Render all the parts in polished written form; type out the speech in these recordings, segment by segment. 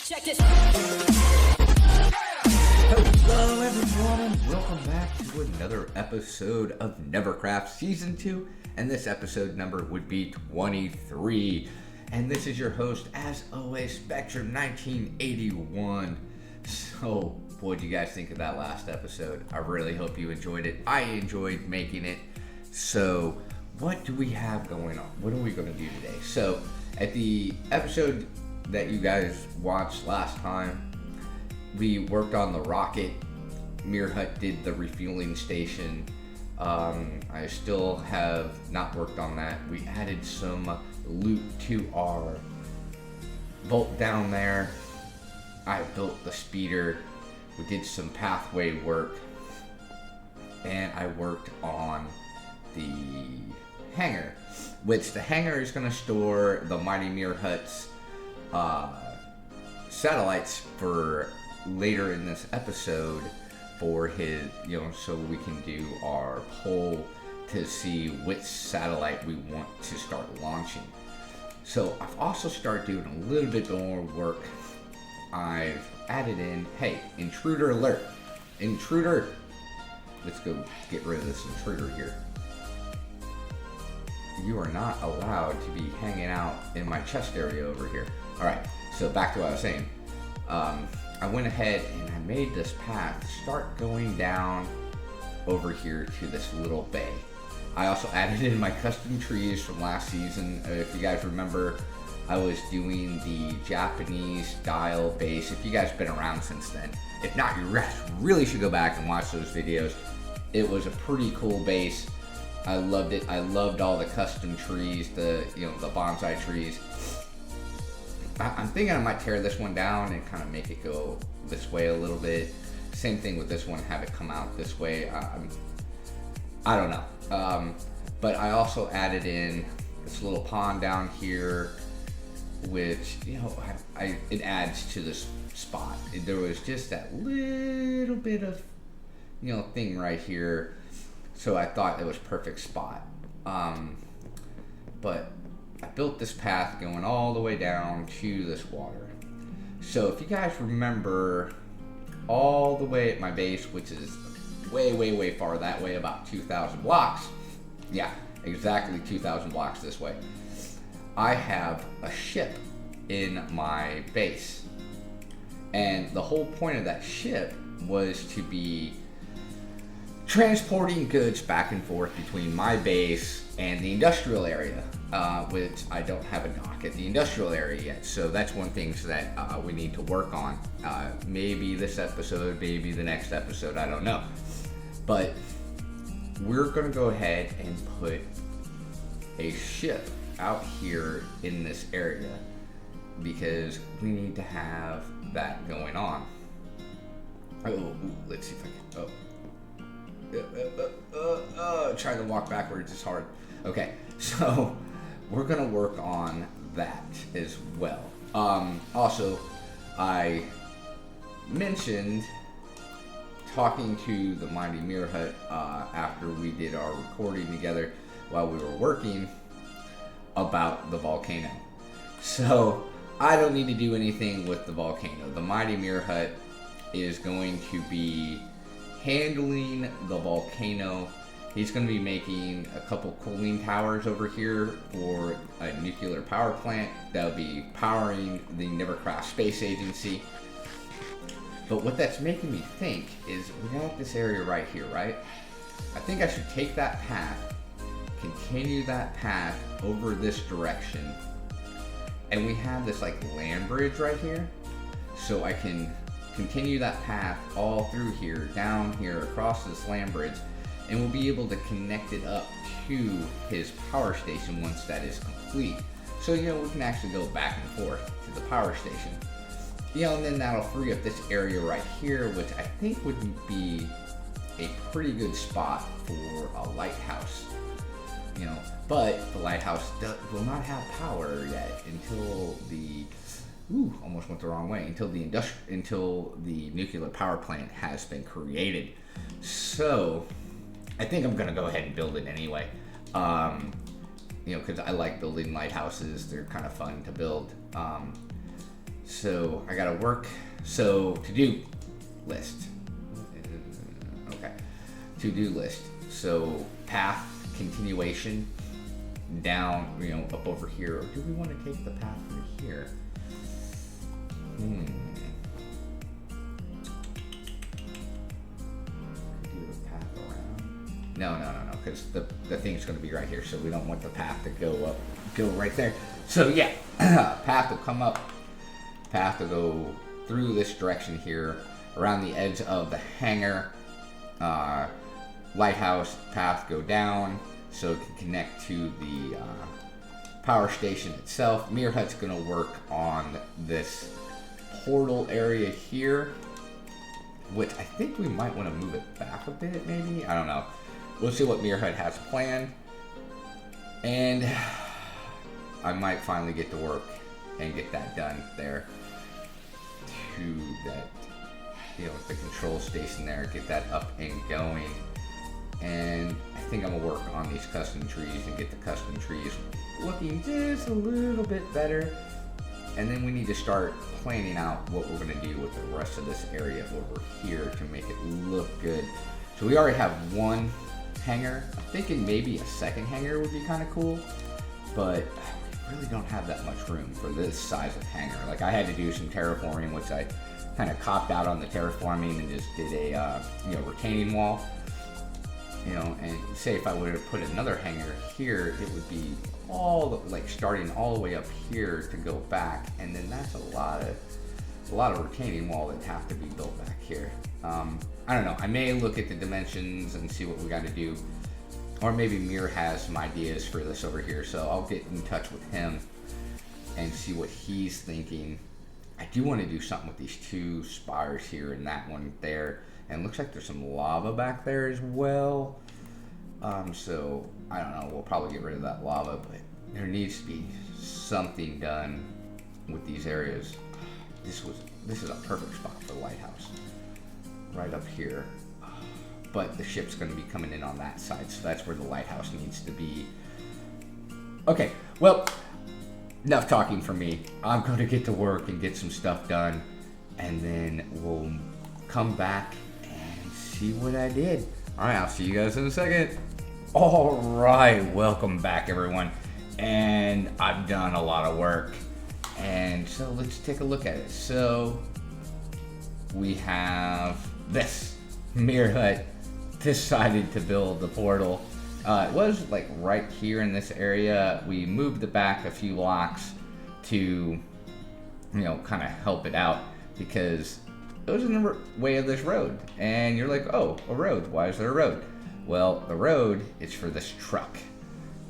Check this. Hello everyone and welcome back to another episode of NeverCraft Season 2, and this episode number would be 23. And this is your host, as always, Spectrum 1981. So, what did you guys think of that last episode? I really hope you enjoyed it. I enjoyed making it. So, what do we have going on? What are we going to do today? So, at the episode that you guys watched last time, we worked on the rocket. Mirhut did the refueling station. I still have not worked on that. We added some loot to our vault down there. I built the speeder. We did some pathway work. And I worked on the hangar, which the hangar is going to store the Mighty Mirhut's satellites for later in this episode for his, so we can do our poll to see which satellite we want to start launching. So I've also started doing a little bit more work. I've added in, hey, intruder alert. Intruder. Let's go get rid of this intruder here. You are not allowed to be hanging out in my chest area over here. Alright, so back to what I was saying. I went ahead and I made this path to start going down over here to this little bay. I also added in my custom trees from last season. If you guys remember, I was doing the Japanese style base. If you guys have been around since then. If not, you really should go back and watch those videos. It was a pretty cool base. I loved it. I loved all the custom trees, the bonsai trees. I'm thinking I might tear this one down and kind of make it go this way a little bit. Same thing with this one, have it come out this way. I don't know. But I also added in this little pond down here, which, it adds to this spot. There was just that little bit of, thing right here. So I thought it was perfect spot. But I built this path going all the way down to this water. So if you guys remember, all the way at my base, which is way far that way, about 2,000 blocks. Yeah, exactly 2,000 blocks this way. I have a ship in my base. And the whole point of that ship was to be transporting goods back and forth between my base and the industrial area, which I don't have a dock at the industrial area yet. So that's one thing that we need to work on. Maybe this episode, maybe the next episode, I don't know. But we're gonna go ahead and put a ship out here in this area because we need to have that going on. Let's see if I can, trying to walk backwards is hard. Okay, so we're gonna work on that as well. Also, I mentioned talking to the Mighty Mirhut after we did our recording together while we were working about the volcano. So I don't need to do anything with the volcano. The Mighty Mirhut is going to be handling the volcano. He's going to be making a couple cooling towers over here for a nuclear power plant that'll be powering the NeverCraft Space Agency. But what that's making me think is we got this area right here, right? I think I should take that path, continue that path over this direction, and we have this like land bridge right here, so I can continue that path all through here, down here, across this land bridge, and we'll be able to connect it up to his power station once that is complete. So, we can actually go back and forth to the power station. And then that'll free up this area right here, which I think would be a pretty good spot for a lighthouse. But the lighthouse will not have power yet until the almost went the wrong way. Until the nuclear power plant has been created. So I think I'm gonna go ahead and build it anyway. Because I like building lighthouses. They're kind of fun to build. So I gotta work. So to-do list. Okay. To-do list. So path continuation down, up over here. Or do we want to take the path from here? No, because the thing's going to be right here, so we don't want the path to go right there. So yeah, path to come up, path to go through this direction here, around the edge of the hangar, lighthouse, path go down, so it can connect to the power station itself. Mirror Hut's going to work on this portal area here, which I think we might want to move it back a bit, maybe? I don't know. We'll see what Mirror Hut has planned. And I might finally get to work and get that done there. To that, the control station there, get that up and going. And I think I'm gonna work on these custom trees and get the custom trees looking just a little bit better. And then we need to start planning out what we're gonna do with the rest of this area over here to make it look good. So we already have one hangar. I'm thinking maybe a second hangar would be kind of cool, but we really don't have that much room for this size of hangar. Like, I had to do some terraforming, which I kind of copped out on the terraforming and just did a retaining wall. And say if I would have put another hangar here, it would be starting all the way up here to go back, and then that's a lot of retaining wall that have to be built back here. I don't know. I may look at the dimensions and see what we got to do, or maybe Mir has some ideas for this over here. So I'll get in touch with him and see what he's thinking. I do want to do something with these two spires here and that one there, and it looks like there's some lava back there as well. So I don't know. We'll probably get rid of that lava, but there needs to be something done with these areas. This is a perfect spot for the lighthouse. Right up here, but the ship's going to be coming in on that side, so that's where the lighthouse needs to be. Okay, well, enough talking for me. I'm going to get to work and get some stuff done, and then we'll come back and see what I did. All right, I'll see you guys in a second. All right, welcome back, everyone. And I've done a lot of work, and so let's take a look at it. So we have this. Mirror Hut decided to build the portal. It was like right here in this area. We moved it back a few blocks to, kind of help it out because it was in the way of this road. And you're like, oh, a road. Why is there a road? Well, the road is for this truck.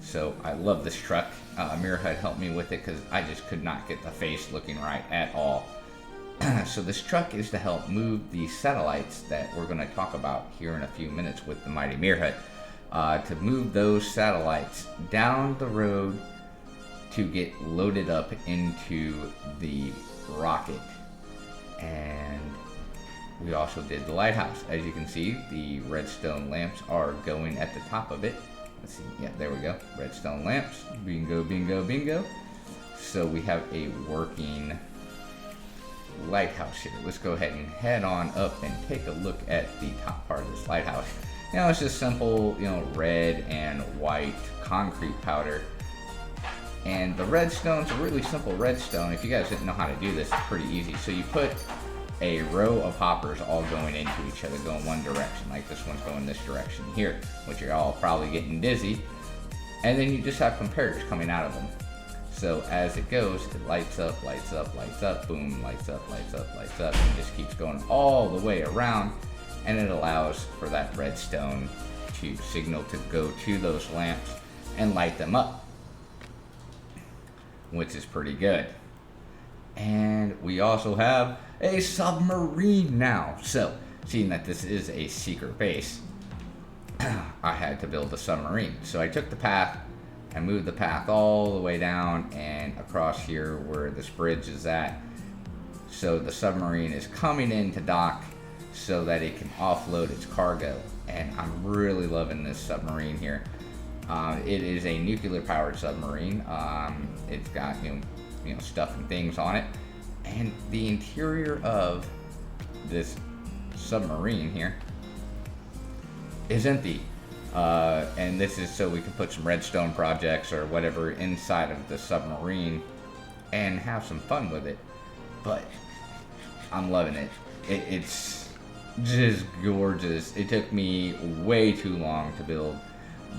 So I love this truck. Mirror Hut helped me with it because I just could not get the face looking right at all. So this truck is to help move the satellites that we're going to talk about here in a few minutes with the mighty Mirror Hut, to move those satellites down the road to get loaded up into the rocket. And we also did the lighthouse. As you can see, the redstone lamps are going at the top of it. Let's see, yeah, there we go, redstone lamps, bingo, bingo, bingo. So we have a working lighthouse here. Let's go ahead and head on up and take a look at the top part of this lighthouse. It's just simple, red and white concrete powder. And the redstone's a really simple redstone. If you guys didn't know how to do this, it's pretty easy. So you put a row of hoppers all going into each other, going one direction, like this one's going this direction here, which you're all probably getting dizzy. And then you just have comparators coming out of them. So as it goes, it lights up, lights up, lights up, boom, lights up, lights up, lights up, and just keeps going all the way around, and it allows for that redstone to signal to go to those lamps and light them up, which is pretty good. And we also have a submarine now. So, seeing that this is a secret base, I had to build a submarine. So I took the path, I moved the path all the way down and across here where this bridge is at. So the submarine is coming in to dock so that it can offload its cargo. And I'm really loving this submarine here. It is a nuclear powered submarine. It's got stuff and things on it. And the interior of this submarine here is empty. And this is so we can put some redstone projects or whatever inside of the submarine and have some fun with it. But I'm loving it. It's just gorgeous. It took me way too long to build,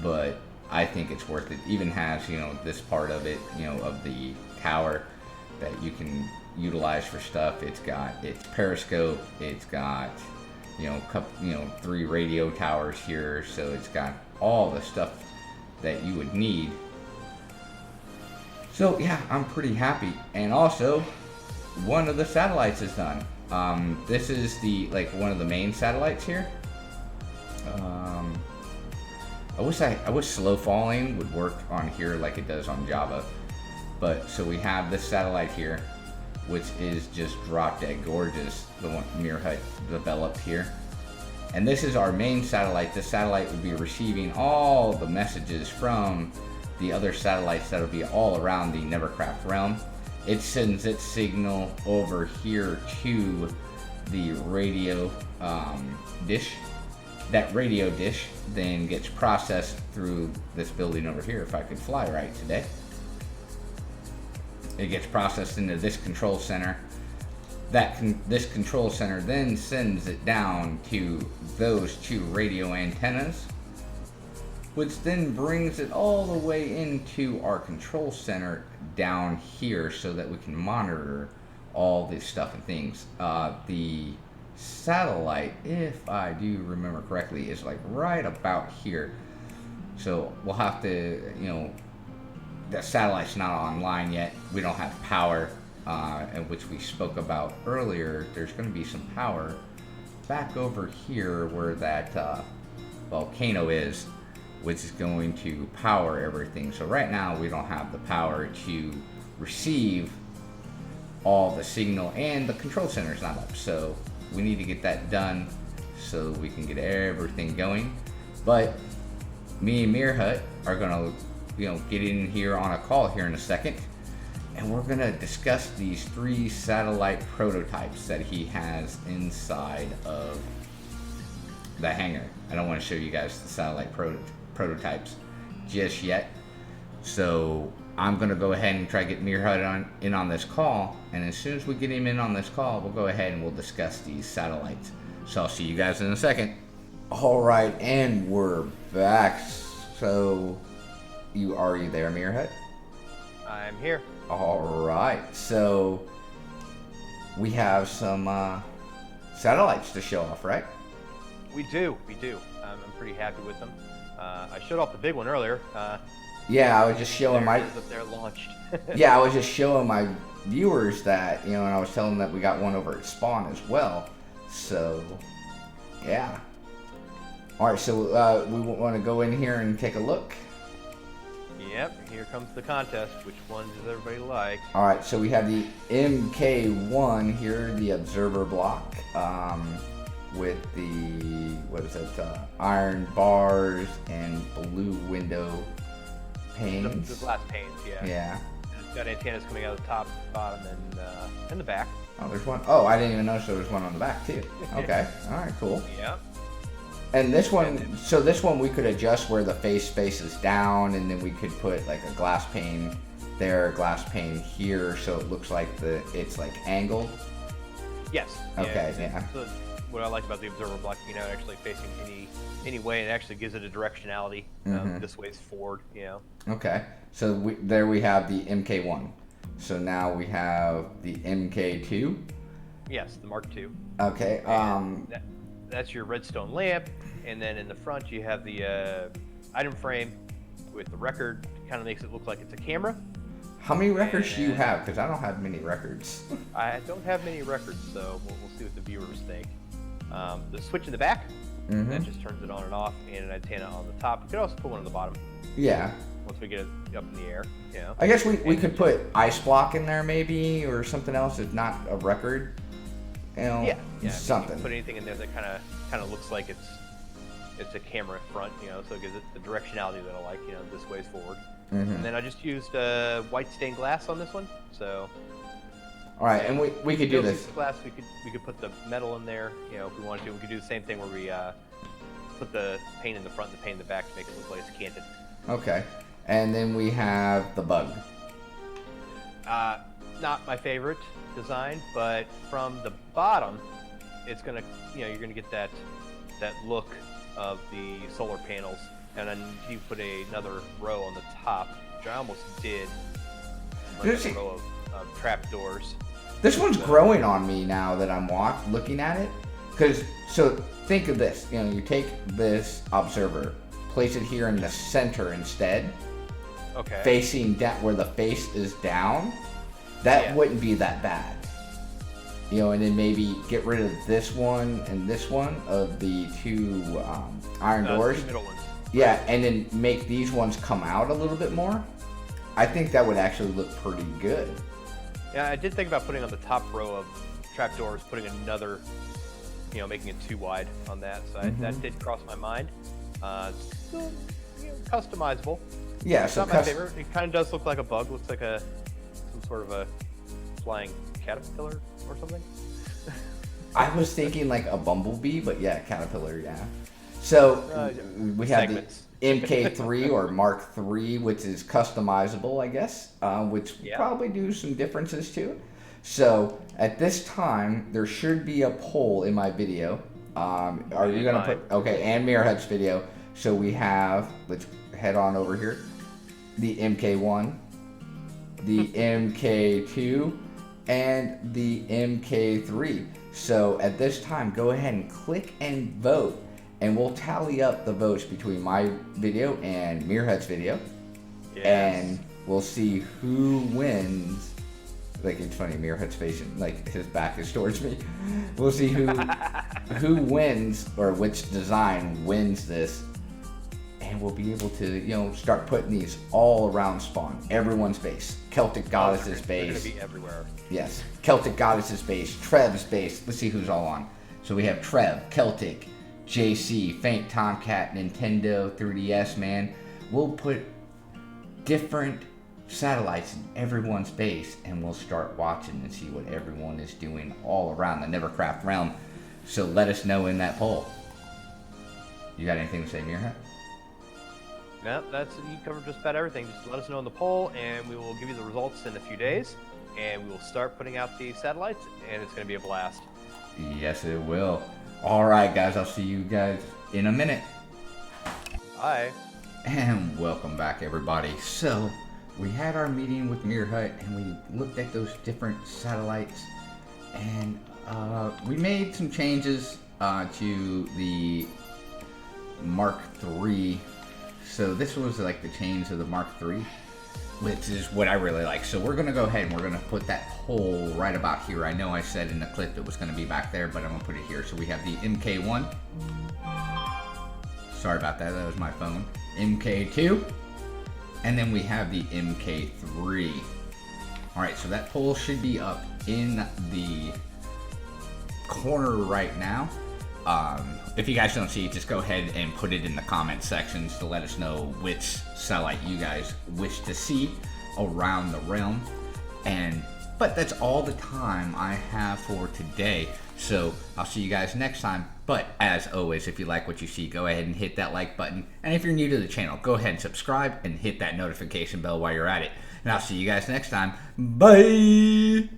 but I think it's worth it. Even has, you know, this part of it, you know, of the tower that you can utilize for stuff. It's got its periscope. It's got, you know, 3 radio towers here. So it's got all the stuff that you would need. So yeah, I'm pretty happy. And also, one of the satellites is done. This is the one of the main satellites here. I wish slow falling would work on here like it does on Java. But so we have this satellite here, which is just drop dead gorgeous. The one NeverHut developed here. And this is our main satellite. This satellite will be receiving all the messages from the other satellites that will be all around the NeverCraft Realm. It sends its signal over here to the radio dish. That radio dish then gets processed through this building over here, if I could fly right today. It gets processed into this control center. This control center then sends it down to those 2 radio antennas, which then brings it all the way into our control center down here so that we can monitor all this stuff and things. The satellite, if I do remember correctly, is like right about here. So we'll have to, you know, the satellite's not online yet. We don't have power, and which we spoke about earlier. There's going to be some power back over here where that volcano is, which is going to power everything. So right now we don't have the power to receive all the signal, and the control center is not up. So we need to get that done so we can get everything going. But me and NeverHut are gonna, you know, get in here on a call here in a second, and we're gonna discuss these 3 satellite prototypes that he has inside of the hangar. I don't want to show you guys the satellite prototypes just yet, so I'm gonna go ahead and try to get NeverHut in on this call, and as soon as we get him in on this call, we'll go ahead and we'll discuss these satellites. So I'll see you guys in a second. All right, and we're back. So are you there, NeverHut? I'm here. All right, so we have some satellites to show off, right? We do. I'm pretty happy with them. I showed off the big one earlier. Yeah, I was just showing my. Up there launched. Yeah, I was just showing my viewers that, you know, and I was telling them that we got one over at spawn as well. So, yeah. All right, so we want to go in here and take a look. Yep, here comes the contest. Which one does everybody like? All right, so we have the MK1 here, the observer block, with the, what is it, iron bars and blue window panes. The glass panes, yeah. Yeah. And it's got antennas coming out of the top, bottom, and the back. Oh, there's one. Oh, I didn't even notice there was one on the back too. Okay. All right. Cool. Yeah. And this one, so this one we could adjust where the face faces down, and then we could put like a glass pane there, a glass pane here, so it looks like it's like angled. Yes. Okay. Yeah. So what I like about the observer block, you know, actually facing any way, it actually gives it a directionality. This way's forward, you know. Okay. So there we have the MK1. So now we have the MK2. Yes, the Mark II. Okay. That's your redstone lamp, and then in the front you have the item frame with the record. Kind of makes it look like it's a camera. How many records do you have? Because I don't have many records. I don't have many records, so we'll see what the viewers think. The switch in the back, that just turns it on and off, and an antenna on the top. You could also put one on the bottom. Yeah. Once we get it up in the air, you know. I guess we could put ice block in there maybe, or something else. If not a record, you know, yeah, something. Put anything in there that kind of looks like it's a camera front, you know, so it gives it the directionality that I like, you know, this way's forward. And then I just used white stained glass on this one, so All right, and we could do this. Glass. We could put the metal in there. You know, if we wanted to, we could do the same thing where we put the paint in the front, and the paint in the back to make it look like it's canted. Okay, and then we have the bug. Not my favorite design, but from the bottom, it's gonna, you're gonna get that look of the solar panels, and then you put another row on the top, which I almost did. Like a row of trap doors. This one's growing on me now that I'm looking at it. So think of this. You take this observer, place it here in the center instead. Okay. Facing down where the face is down. That wouldn't be that bad. And then maybe get rid of this one and this one of the two iron doors. The middle ones. Yeah, and then make these ones come out a little bit more. I think that would actually look pretty good. Yeah, I did think about putting on the top row of trapdoors, putting another, making it too wide on that. So that did cross my mind. Still, customizable. Yeah, it's not my favorite. It kind of does look like a bug. Looks like some sort of a flying caterpillar or something. I was thinking like a bumblebee, but yeah, caterpillar. Yeah. So we have segments. The MK3 or Mark III, which is customizable, I guess, which probably do some differences too. So at this time, there should be a poll in my video. Are you gonna put and Mirrorhead's video? So we have, let's head on over here, the MK1, the MK2, and the MK3. So at this time, go ahead and click and vote, and we'll tally up the votes between my video and Mirrorhead's video. Yes. And we'll see who wins. Like, it's funny, Mirrorhead's facing, like, his back is towards me. We'll see who wins, or which design wins this. And we'll be able to, start putting these all around spawn. Everyone's base. Celtic Goddess's base. They're gonna be everywhere. Yes. Celtic Goddess's base. Trev's base. Let's see who's all on. So we have Trev, Celtic, JC, Faint Tomcat, Nintendo, 3DS, man. We'll put different satellites in everyone's base, and we'll start watching and see what everyone is doing all around the NeverCraft Realm. So let us know in that poll. You got anything to say, Mirrorhead? No, you covered just about everything. Just let us know in the poll, and we will give you the results in a few days, and we will start putting out the satellites, and it's going to be a blast. Yes, it will. All right, guys, I'll see you guys in a minute. Bye. And welcome back, everybody. So we had our meeting with Mirrorhead, and we looked at those different satellites, and we made some changes to the Mark III. So this was like the change of the Mark III, which is what I really like. So we're going to go ahead and we're going to put that poll right about here. I know I said in the clip it was going to be back there, but I'm going to put it here. So we have the MK1. Sorry about that. That was my phone. MK2. And then we have the MK3. All right, so that poll should be up in the corner right now. If you guys don't see it, just go ahead and put it in the comment sections to let us know which satellite you guys wish to see around the realm. But that's all the time I have for today. So I'll see you guys next time. But as always, if you like what you see, go ahead and hit that like button. And if you're new to the channel, go ahead and subscribe and hit that notification bell while you're at it. And I'll see you guys next time. Bye!